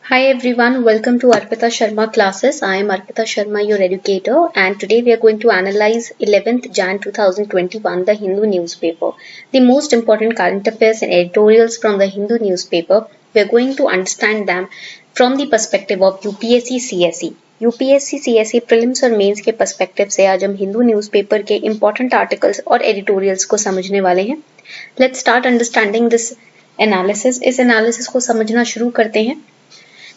Hi everyone, welcome to Arpita Sharma classes. I am Arpita Sharma, your educator, and today we are going to analyze 11th Jan 2021, the Hindu newspaper. The most important current affairs and editorials from the Hindu newspaper. We are going to understand them from the perspective of UPSC CSE. UPSC CSE prelims और mains के perspective से आज हम Hindu newspaper के important articles और editorials को समझने वाले हैं. Let's start understanding this analysis. इस एनालिसिस को समझना शुरू करते हैं.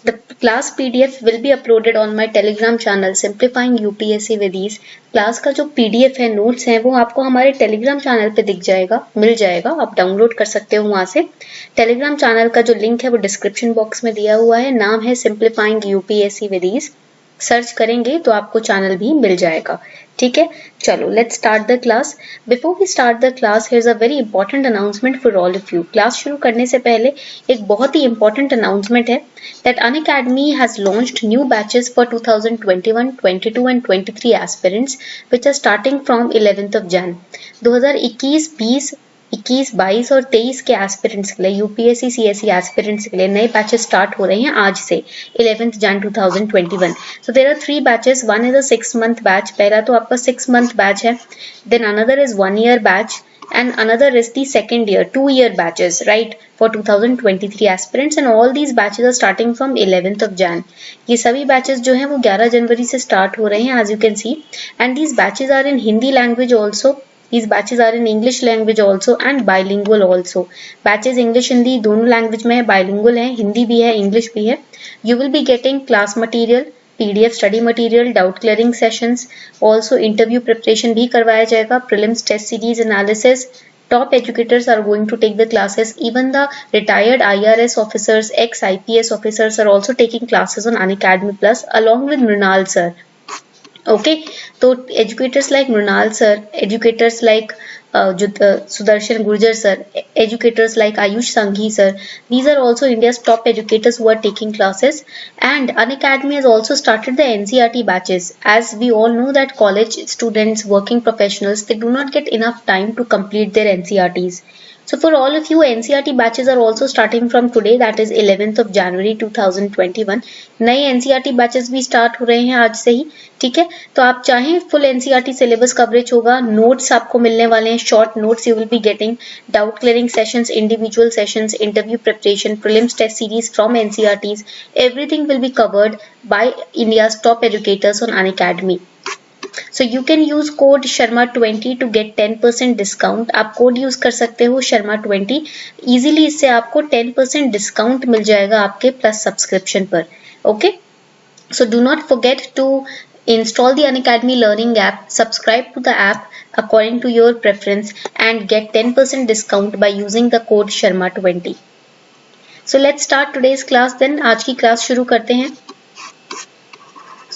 The class PDF will be uploaded on my Telegram channel Simplifying UPSC with Ease. Class का जो PDF है, नोट्स हैं, वो आपको हमारे टेलीग्राम चैनल पे दिख जाएगा, मिल जाएगा. आप डाउनलोड कर सकते हो वहां से. टेलीग्राम चैनल का जो लिंक है वो डिस्क्रिप्शन बॉक्स में दिया हुआ है. नाम है Simplifying UPSC with Ease. Search करेंगे तो आपको चैनल भी मिल जाएगा. ठीक है, चलो let's start the class. Before we start the class, here is a very important announcement for all of you. Class शुरू करने से पहले एक बहुत ही इंपॉर्टेंट अनाउंसमेंट है that Unacademy has launched new batches for 2021, 22 and 23 aspirants which are starting from 11th of Jan. 2021, 20, 21, 22 और 23 के एस्पिरेंट्स के लिए यूपीएससी सीएसई एस्पिरेंट्स के लिए नए बैचेस स्टार्ट हो रहे हैं आज से 11th Jan 2021. So there are 3 batches. One is a 6 month batch. पहला तो आपका 6 month बैच है. Then another is 1 year batch and another is the second year 2-year batches, right, for 2023 aspirants, and all these batches are starting from 11th of Jan. ये सभी batches जो हैं वो 11 जनवरी से start हो रहे हैं, as you can see, and these batches are in Hindi language also. These batches are in English language also and bilingual also. Batches English Hindi दोनों language में है, bilingual है, हिंदी भी है, English भी है. You will be getting class material, PDF study material, doubt clearing sessions, also interview preparation भी करवाया जाएगा, prelims test series analysis. Top educators are going to take the classes. Even the retired IRS officers, ex-IPS officers are also taking classes on Unacademy Plus along with Mrinal sir. Okay, so educators like Mrinal sir, educators like Sudarshan Gurjar sir, educators like Ayush Sanghi sir, these are also India's top educators who are taking classes. And Unacademy has also started the NCERT batches. As we all know that college students, working professionals, they do not get enough time to complete their NCERTs. So for all of you, NCERT batches are also starting from today, that is 11th of January 2021. नए NCERT batches भी start हो रहे हैं आज से ही. ठीक है, तो आप चाहें फुल NCERT सिलेबस कवरेज होगा, नोट्स आपको मिलने वाले हैं, short notes you will be getting, doubt clearing sessions, individual sessions, interview preparation, prelims test series from NCERTs, everything will be covered by India's top educators on Unacademy. So you can use code Sharma20 to get 10% discount. आप code use कर सकते हो Sharma20. Easily इससे आपको 10% discount मिल जाएगा आपके plus subscription पर. Okay, so do not forget to install the Unacademy learning app, subscribe to the app according to your preference and get 10% discount by using the code Sharma20. So let's start today's class then. आज की class शुरू करते हैं.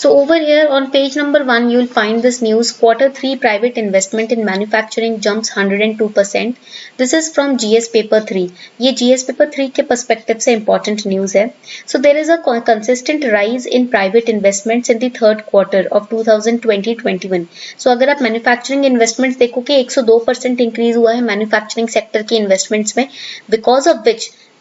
So over here on page number 1 you will find this news. Q3 private investment in manufacturing jumps 102%. This is from GS paper 3. ये GS paper 3 के perspective से important news है. So there is a consistent rise in private investments in the third quarter of 2020-21. So अगर आप manufacturing investments देखोगे 102% increase हुआ है manufacturing sector की investments में,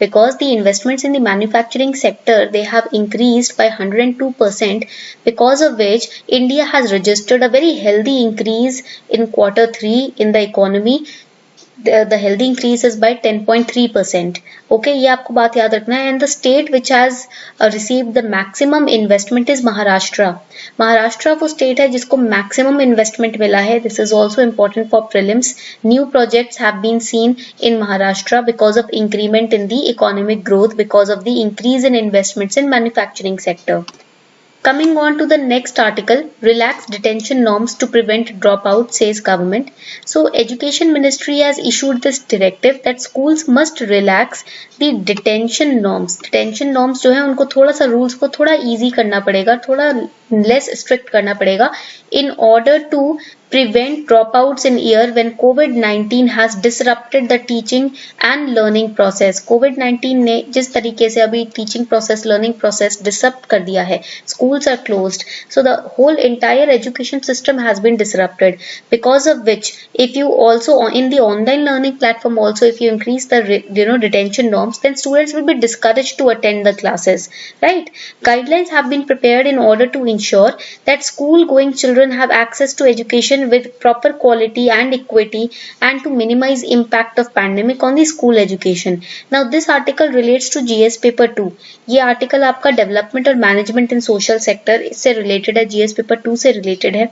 because the investments in the manufacturing sector, they have increased by 102%, because of which India has registered a very healthy increase in Q3 in the economy. The healthy increase is by 10.3%. Okay, ये आपको बात याद रखना है. And the state which has received the maximum investment is Maharashtra. Maharashtra वो state है जिसको maximum investment मिला है. This is also important for prelims. New projects have been seen in Maharashtra because of increment in the economic growth, because of the increase in investments in manufacturing sector. Coming on to the next article, relax detention norms to prevent dropout, says government. So Education Ministry has issued this directive that schools must relax the detention norms. Detention norms जो है उनको थोड़ा सा rules को थोड़ा easy करना पड़ेगा, थोड़ा less strict करना पड़ेगा in order to prevent dropouts in year when COVID-19 has disrupted the teaching and learning process. COVID-19 ने जिस तरीके से अभी teaching process, learning process disrupt कर दिया है, schools are closed, so the whole entire education system has been disrupted. Because of which, if you also in the online learning platform also, if you increase the retention norms, then students will be discouraged to attend the classes, right? Guidelines have been prepared in order to ensure that school going children have access to education with proper quality and equity, and to minimize impact of pandemic on the school education. Now this article relates to GS paper 2. ये article आपका development और management इन social sector इससे related है, GS paper 2 से related है.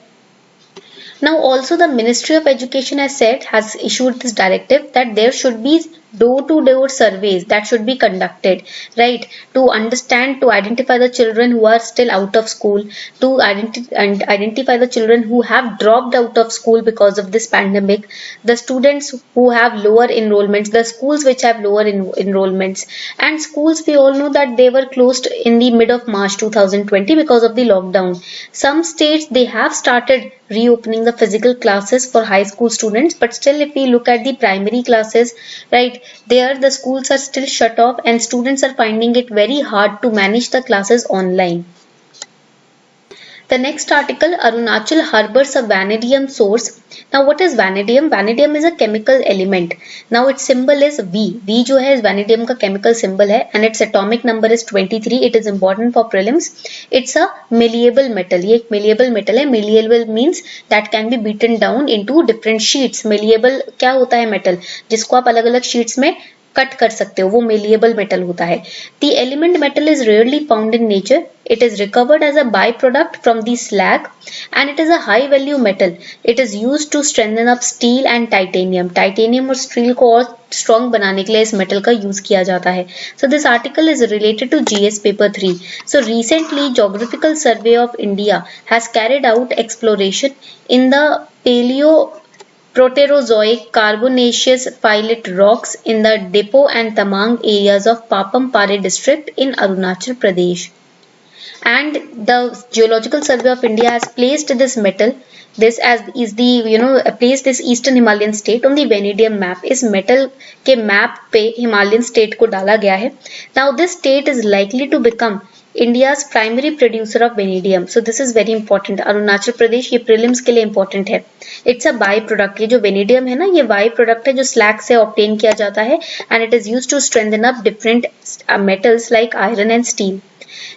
Now also the Ministry of Education has issued this directive that there should be door-to-door surveys that should be conducted, right, to understand, to identify the children who are still out of school, to identify the children who have dropped out of school because of this pandemic, the students who have lower enrollments, the schools which have lower enrollments, and schools we all know that they were closed in the mid of March 2020 because of the lockdown. Some states they have started reopening the physical classes for high school students, but still if we look at the primary classes, right, there the schools are still shut off and students are finding it very hard to manage the classes online. The next article, Arunachal harbors a vanadium source. Now what is vanadium? Vanadium is a chemical element. Now its symbol is V. V जो है vanadium का chemical symbol है and its atomic number is 23. It is important for prelims. It's a malleable metal. ये एक malleable metal है. Malleable means that can be beaten down into different sheets. Malleable क्या होता है metal? जिसको आप अलग अलग sheets में कट कर सकते हो, वो malleable metal होता है. The element metal is rarely found in nature. It is recovered as a byproduct from the slag and it is a high value metal. It is used to strengthen up steel and titanium. Titanium और steel को और strong बनाने के लिए इस metal का use किया जाता है. So this article is related to GS paper 3. So recently Geographical Survey of India has carried out exploration in the Proterozoic carbonaceous phyllite rocks in the Depot and Tamang areas of Papam Pare district in Arunachal Pradesh. And the Geological Survey of India has placed this metal, this as is the placed this Eastern Himalayan state on the vanadium map. इस metal के map पे Himalayan state को डाला गया है. Now this state is likely to become India's primary producer of vanadium. So this is very important. Arunachal Pradesh ये prelims के लिए important है. It's a by product. ये जो vanadium है ना, ये by product है जो slag से obtain किया जाता है and it is used to strengthen up different metals like iron and steel.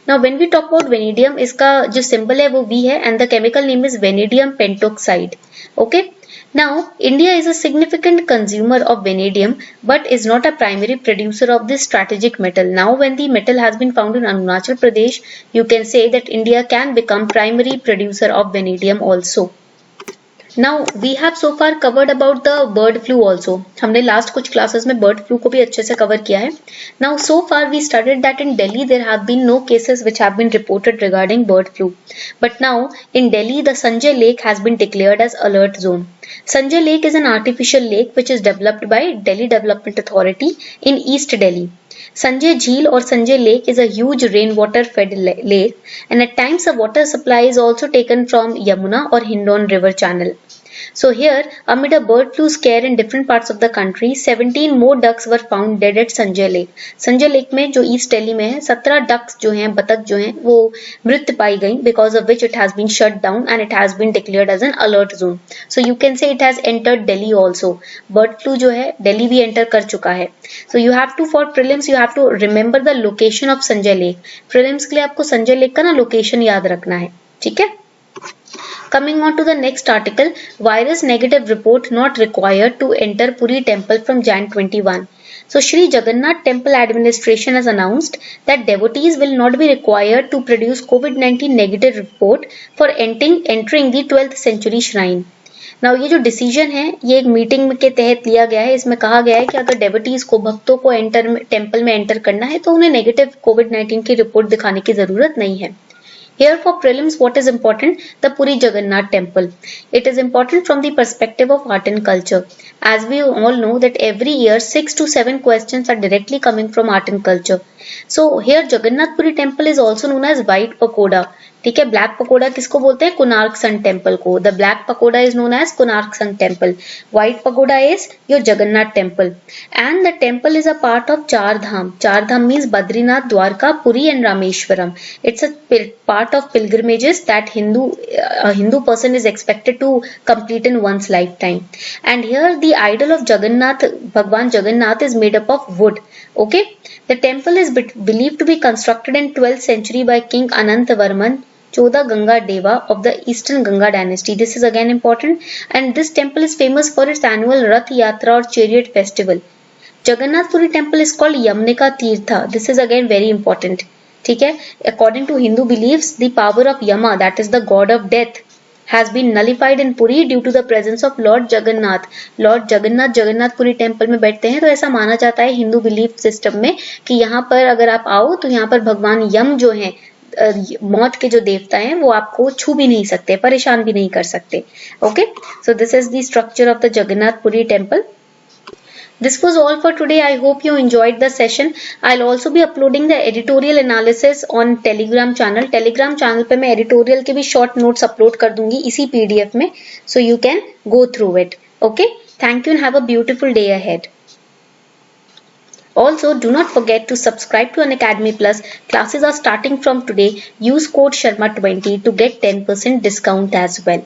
Now when we talk about vanadium, इसका जो symbol है वो V है and the chemical name is vanadium pentoxide. Okay. Now, India is a significant consumer of vanadium but is not a primary producer of this strategic metal. Now, when the metal has been found in Arunachal Pradesh, you can say that India can become primary producer of vanadium also. Now, we have so far covered about the bird flu also. हमने last कुछ classes में bird flu को भी अच्छे से cover किया है. Now, so far we studied that in Delhi there have been no cases which have been reported regarding bird flu. But now, in Delhi, the Sanjay Lake has been declared as alert zone. Sanjay Lake is an artificial lake which is developed by Delhi Development Authority in East Delhi. Sanjay Jheel or Sanjay Lake is a huge rainwater fed lake and at times the water supply is also taken from Yamuna or Hindon river channel. So here, amid a bird flu scare in different parts of the country, 17 more ducks were found dead at Sanjay Lake. Sanjay Lake में जो East Delhi में है, 17 ducks जो हैं, बतख जो हैं, वो मृत पाई गई, because of which it has been shut down and it has been declared as an alert zone. So you can say it has entered Delhi also. Bird flu जो है, Delhi भी enter कर चुका है. So you have to, for prelims, you have to remember the location of Sanjay Lake. Prelims के लिए आपको Sanjay Lake का ना location याद रखना है, ठीक है? Coming on to the next article, virus negative report not required to enter Puri temple from Jan 21. So Shri Jagannath Temple Administration has announced that devotees will not be required to produce COVID-19 negative report for entering the 12th century shrine. Now ये जो decision है ये एक meeting के तहत लिया गया है. इसमें कहा गया है कि अगर डेवोटीज को, भक्तों को टेम्पल में एंटर करना है तो उन्हें नेगेटिव COVID-19 की रिपोर्ट दिखाने की जरूरत नहीं है. Here for prelims, what is important? The Puri Jagannath temple. It is important from the perspective of art and culture. As we all know that every year 6 to 7 questions are directly coming from art and culture. So here Jagannath Puri temple is also known as White Pagoda. ठीक है, black pakora किसको बोलते हैं? Konark sun temple को. The black pagoda is known as Konark sun temple. White pagoda is your Jagannath temple. And the temple is a part of Char Dham. Char Dham means Badrinath, Dwarka, Puri and Rameswaram. It's a part of pilgrimages that a Hindu person is expected to complete in one's lifetime. And here the idol of Jagannath, Bhagwan Jagannath, is made up of wood. Okay, the temple is believed to be constructed in 12th century by King Anantavarman Choda Ganga Deva of the Eastern Ganga dynasty. This is again important, and this temple is famous for its annual Rath Yatra or chariot festival. Jagannath Puri temple is called Yamnika Tirtha. This is again very important. ठीक है, according to Hindu beliefs, the power of Yama, that is the god of death, has been nullified in Puri due to the presence of Lord Jagannath. Lord Jagannath Jagannath Puri temple में बैठते हैं, तो ऐसा माना जाता है हिंदू बिलीफ सिस्टम में कि यहाँ पर अगर आप आओ तो यहाँ पर भगवान यम जो हैं, मौत के जो देवता हैं, वो आपको छू भी नहीं सकते, परेशान भी नहीं कर सकते. Okay, so this is the structure of the Jagannath Puri temple. This was all for today. I hope you enjoyed the session. I'll also be uploading the editorial analysis on Telegram channel. Telegram channel पे मैं editorial के भी short notes upload कर दूंगी इसी PDF में. So you can go through it. Okay? Thank you and have a beautiful day ahead. Also, do not forget to subscribe to Unacademy Plus. Classes are starting from today. Use code Sharma20 to get 10% discount as well.